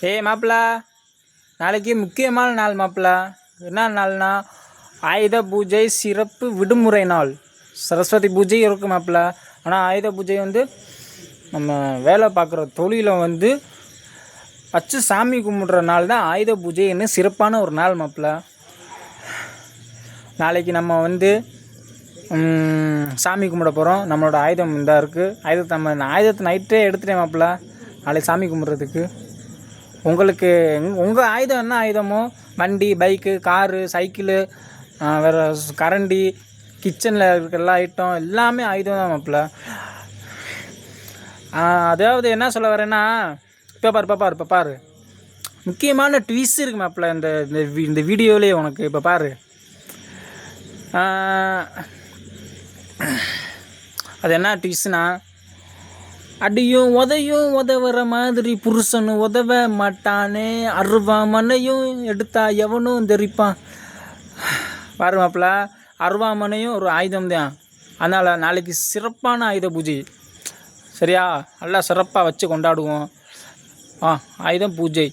ஏய் மாப்பிள்ள, நாளைக்கு முக்கியமான நாள் மாப்பிள்ள. என்ன நாள்னா ஆயுத பூஜை சிறப்பு விடுமுறை நாள். சரஸ்வதி பூஜை இருக்குது மாப்பிள்ள. ஆனால் ஆயுத பூஜை வந்து நம்ம வேலை பார்க்குற தொழிலை வந்து வச்சு சாமி கும்பிட்ற நாள் தான் ஆயுத பூஜைன்னு சிறப்பான ஒரு நாள் மாப்பிள்ள. நாளைக்கு நம்ம வந்து சாமி கும்பிட போகிறோம். நம்மளோட ஆயுதம் இதாக இருக்குது. ஆயுதத்தை நைட்டே எடுத்துட்டேன் மாப்பிள்ள, நாளைக்கு சாமி கும்பிட்றதுக்கு. உங்களுக்கு உங்கள் ஆயுதம் என்ன ஆயுதமோ, வண்டி, பைக்கு, காரு, சைக்கிளு, வேறு கரண்டி, கிச்சனில் இருக்கிற எல்லா ஐட்டம் எல்லாமே ஆயுதம் தான் மாப்பிள்ள. அதாவது என்ன சொல்ல வரேன்னா, இப்போ பாரு முக்கியமான ட்விஸ்ட் இருக்குது மாப்பிள்ள இந்த வீடியோவிலே உனக்கு. இப்போ பாரு, அது என்ன ட்விஸ்ட்னா, அடியும் உதையும் உதவுற மாதிரி புருஷனும் உதவ மாட்டானே, அருவாமனையும் எடுத்தா எவனும் தெரிப்பான். பாரு மாப்பிள்ள, அருவாமனையும் ஒரு ஆயுதம் தான். அதனால் நாளைக்கு சிறப்பான ஆயுத பூஜை, சரியா? நல்லா சிறப்பாக வச்சு கொண்டாடுவோம். ஆயுதம் பூஜை.